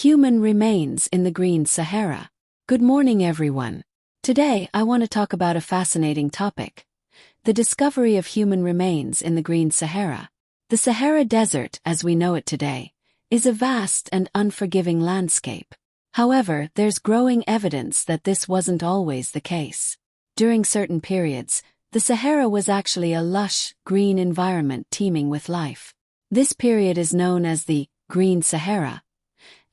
Human remains in the Green Sahara. Good morning, everyone. Today, I want to talk about a fascinating topic: the discovery of human remains in the Green Sahara. The Sahara Desert, as we know it today, is a vast and unforgiving landscape. However, there's growing evidence that this wasn't always the case. During certain periods, the Sahara was actually a lush, green environment teeming with life. This period is known as the Green Sahara,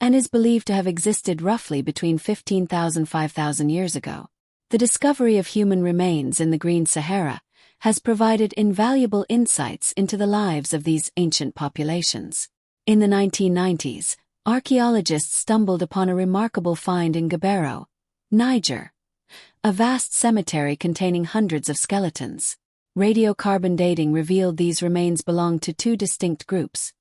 and is believed to have existed roughly between 15,000 and 5,000 years ago. The discovery of human remains in the Green Sahara has provided invaluable insights into the lives of these ancient populations. In the 1990s, archaeologists stumbled upon a remarkable find in Gabbero, Niger, a vast cemetery containing hundreds of skeletons. Radiocarbon dating revealed these remains belonged to two distinct groups: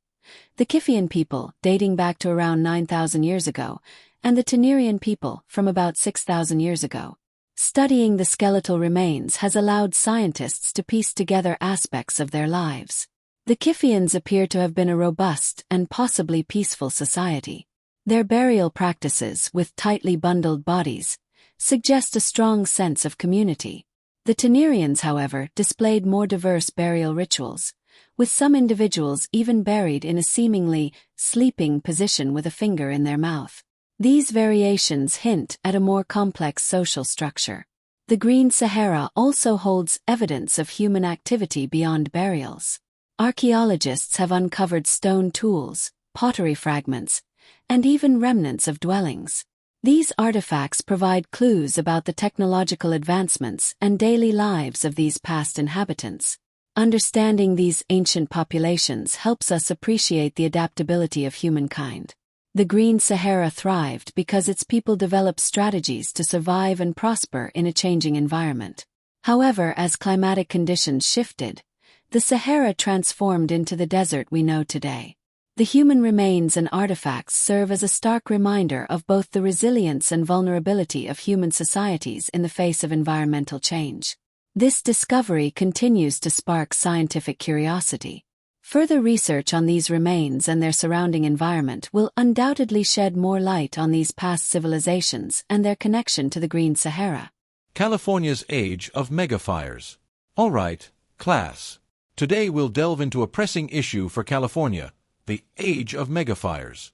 the Kifian people, dating back to around 9,000 years ago, and the Tenerian people, from about 6,000 years ago. Studying the skeletal remains has allowed scientists to piece together aspects of their lives. The Kifians appear to have been a robust and possibly peaceful society. Their burial practices, with tightly bundled bodies, suggest a strong sense of community. The Tenerians, however, displayed more diverse burial rituals, with some individuals even buried in a seemingly sleeping position with a finger in their mouth. These variations hint at a more complex social structure. The Green Sahara also holds evidence of human activity beyond burials. Archaeologists have uncovered stone tools, pottery fragments, and even remnants of dwellings. These artifacts provide clues about the technological advancements and daily lives of these past inhabitants. Understanding these ancient populations helps us appreciate the adaptability of humankind. The Green Sahara thrived because its people developed strategies to survive and prosper in a changing environment. However, as climatic conditions shifted, the Sahara transformed into the desert we know today. The human remains and artifacts serve as a stark reminder of both the resilience and vulnerability of human societies in the face of environmental change. This discovery continues to spark scientific curiosity. Further research on these remains and their surrounding environment will undoubtedly shed more light on these past civilizations and their connection to the Green Sahara. California's Age of Megafires. All right, class. Today we'll delve into a pressing issue for California: the Age of Megafires.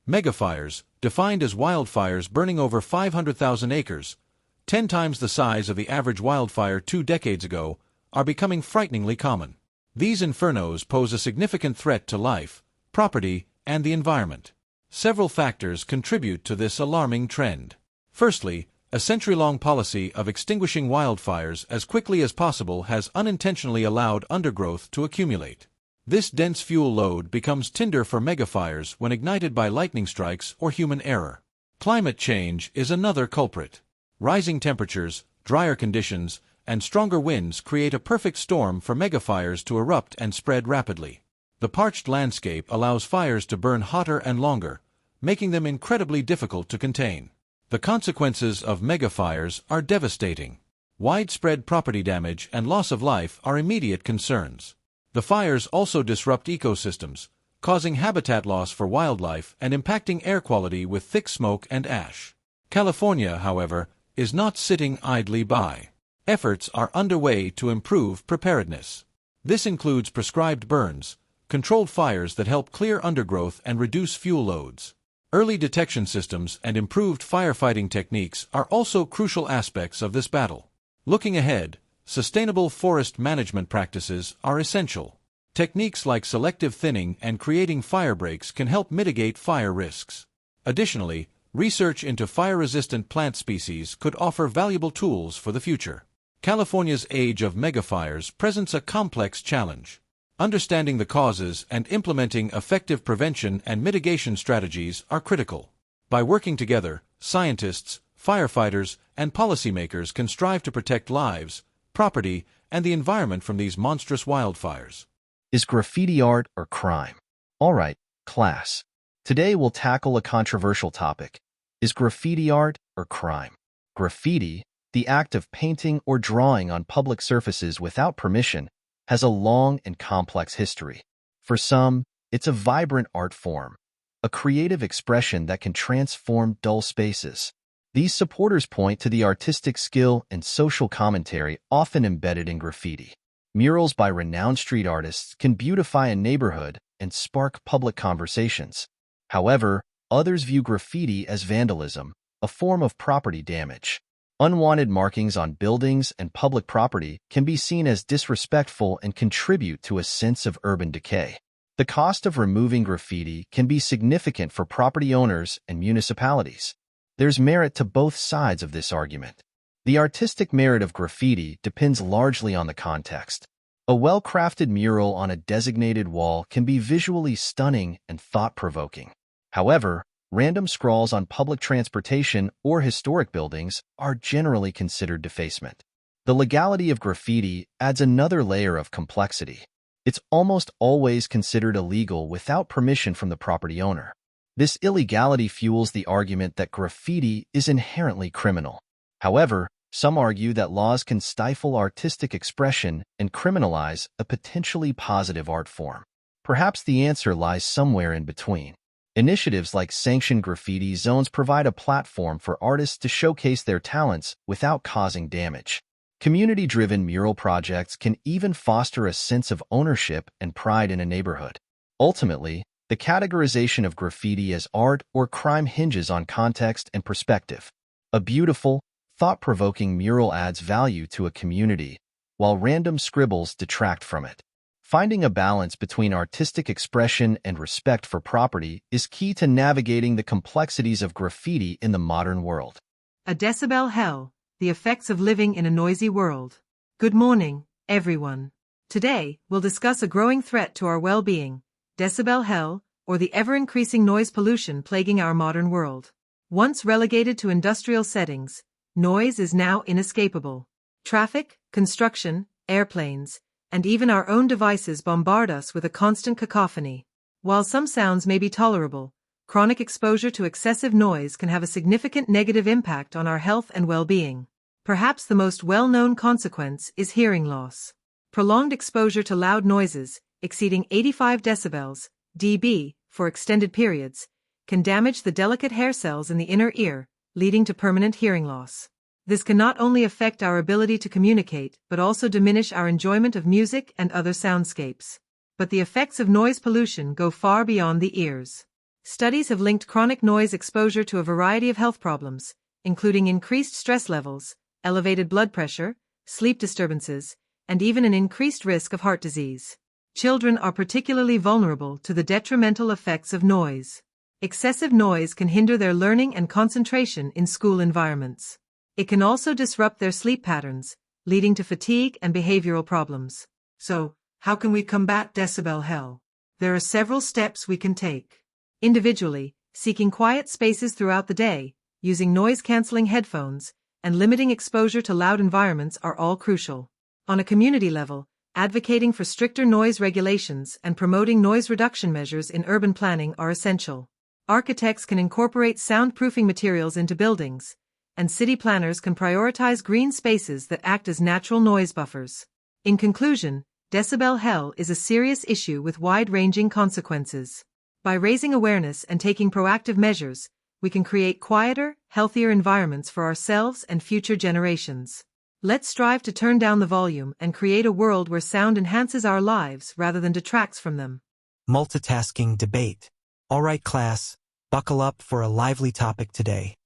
Megafires, defined as wildfires burning over 500,000 acres, 10 times the size of the average wildfire 2 decades ago, are becoming frighteningly common. These infernos pose a significant threat to life, property, and the environment. Several factors contribute to this alarming trend. Firstly, a century-long policy of extinguishing wildfires as quickly as possible has unintentionally allowed undergrowth to accumulate. This dense fuel load becomes tinder for megafires when ignited by lightning strikes or human error. Climate change is another culprit. Rising temperatures, drier conditions, and stronger winds create a perfect storm for megafires to erupt and spread rapidly. The parched landscape allows fires to burn hotter and longer, making them incredibly difficult to contain. The consequences of megafires are devastating. Widespread property damage and loss of life are immediate concerns. The fires also disrupt ecosystems, causing habitat loss for wildlife and impacting air quality with thick smoke and ash. California, however, is not sitting idly by. Efforts are underway to improve preparedness. This includes prescribed burns, controlled fires that help clear undergrowth and reduce fuel loads. Early detection systems and improved firefighting techniques are also crucial aspects of this battle. Looking ahead, sustainable forest management practices are essential. Techniques like selective thinning and creating fire breaks can help mitigate fire risks. Additionally, research into fire-resistant plant species could offer valuable tools for the future. California's Age of Megafires presents a complex challenge. Understanding the causes and implementing effective prevention and mitigation strategies are critical. By working together, scientists, firefighters, and policymakers can strive to protect lives, property, and the environment from these monstrous wildfires. Is graffiti art or crime? All right, class. Today we'll tackle a controversial topic. Is graffiti art or crime? Graffiti, the act of painting or drawing on public surfaces without permission, has a long and complex history. For some, it's a vibrant art form, a creative expression that can transform dull spaces. These supporters point to the artistic skill and social commentary often embedded in graffiti. Murals by renowned street artists can beautify a neighborhood and spark public conversations. However, others view graffiti as vandalism, a form of property damage. Unwanted markings on buildings and public property can be seen as disrespectful and contribute to a sense of urban decay. The cost of removing graffiti can be significant for property owners and municipalities. There's merit to both sides of this argument. The artistic merit of graffiti depends largely on the context. A well-crafted mural on a designated wall can be visually stunning and thought-provoking. However, random scrawls on public transportation or historic buildings are generally considered defacement. The legality of graffiti adds another layer of complexity. It's almost always considered illegal without permission from the property owner. This illegality fuels the argument that graffiti is inherently criminal. However, some argue that laws can stifle artistic expression and criminalize a potentially positive art form. Perhaps the answer lies somewhere in between. Initiatives like sanctioned graffiti zones provide a platform for artists to showcase their talents without causing damage. Community-driven mural projects can even foster a sense of ownership and pride in a neighborhood. Ultimately, the categorization of graffiti as art or crime hinges on context and perspective. A beautiful, thought-provoking mural adds value to a community, while random scribbles detract from it. Finding a balance between artistic expression and respect for property is key to navigating the complexities of graffiti in the modern world. A decibel hell, the effects of living in a noisy world. Good morning, everyone. Today, we'll discuss a growing threat to our well-being, decibel hell, or the ever-increasing noise pollution plaguing our modern world. Once relegated to industrial settings, noise is now inescapable. Traffic, construction, airplanes, and even our own devices bombard us with a constant cacophony. While some sounds may be tolerable, chronic exposure to excessive noise can have a significant negative impact on our health and well-being. Perhaps the most well-known consequence is hearing loss. Prolonged exposure to loud noises, exceeding 85 decibels, dB, for extended periods, can damage the delicate hair cells in the inner ear, leading to permanent hearing loss. This can not only affect our ability to communicate, but also diminish our enjoyment of music and other soundscapes. But the effects of noise pollution go far beyond the ears. Studies have linked chronic noise exposure to a variety of health problems, including increased stress levels, elevated blood pressure, sleep disturbances, and even an increased risk of heart disease. Children are particularly vulnerable to the detrimental effects of noise. Excessive noise can hinder their learning and concentration in school environments. It can also disrupt their sleep patterns, leading to fatigue and behavioral problems. So, how can we combat decibel hell? There are several steps we can take. Individually, seeking quiet spaces throughout the day, using noise-canceling headphones, and limiting exposure to loud environments are all crucial. On a community level, advocating for stricter noise regulations and promoting noise reduction measures in urban planning are essential. Architects can incorporate soundproofing materials into buildings, and city planners can prioritize green spaces that act as natural noise buffers. In conclusion, decibel hell is a serious issue with wide-ranging consequences. By raising awareness and taking proactive measures, we can create quieter, healthier environments for ourselves and future generations. Let's strive to turn down the volume and create a world where sound enhances our lives rather than detracts from them. Multitasking debate. All right, class, buckle up for a lively topic today.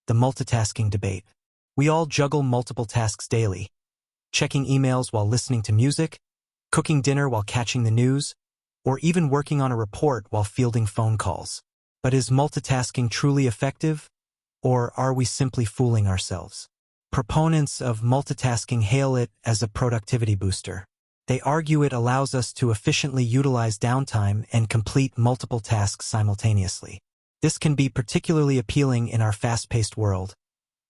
The multitasking debate. We all juggle multiple tasks daily. Checking emails while listening to music, cooking dinner while catching the news, or even working on a report while fielding phone calls. But is multitasking truly effective? Or are we simply fooling ourselves? Proponents of multitasking hail it as a productivity booster. They argue it allows us to efficiently utilize downtime and complete multiple tasks simultaneously. This can be particularly appealing in our fast-paced world,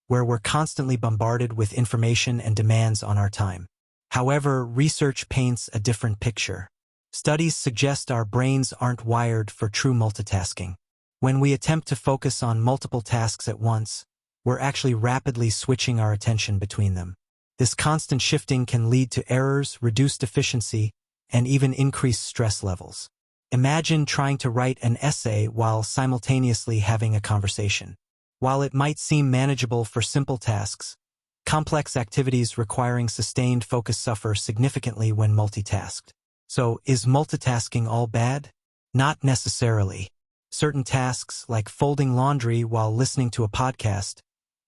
where we're constantly bombarded with information and demands on our time. However, research paints a different picture. Studies suggest our brains aren't wired for true multitasking. When we attempt to focus on multiple tasks at once, we're actually rapidly switching our attention between them. This constant shifting can lead to errors, reduced efficiency, and even increased stress levels. Imagine trying to write an essay while simultaneously having a conversation. While it might seem manageable for simple tasks, complex activities requiring sustained focus suffer significantly when multitasked. So, is multitasking all bad? Not necessarily. Certain tasks, like folding laundry while listening to a podcast,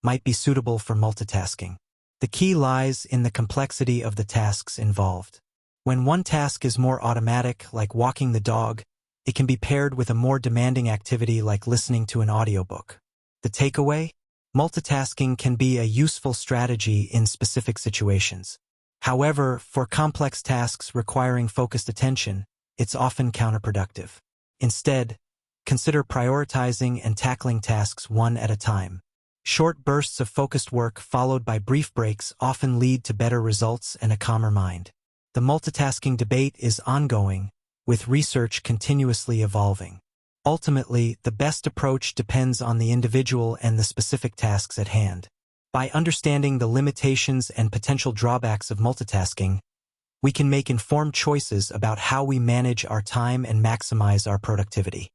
might be suitable for multitasking. The key lies in the complexity of the tasks involved. When one task is more automatic, like walking the dog, it can be paired with a more demanding activity like listening to an audiobook. The takeaway? Multitasking can be a useful strategy in specific situations. However, for complex tasks requiring focused attention, it's often counterproductive. Instead, consider prioritizing and tackling tasks one at a time. Short bursts of focused work followed by brief breaks often lead to better results and a calmer mind. The multitasking debate is ongoing, with research continuously evolving. Ultimately, the best approach depends on the individual and the specific tasks at hand. By understanding the limitations and potential drawbacks of multitasking, we can make informed choices about how we manage our time and maximize our productivity.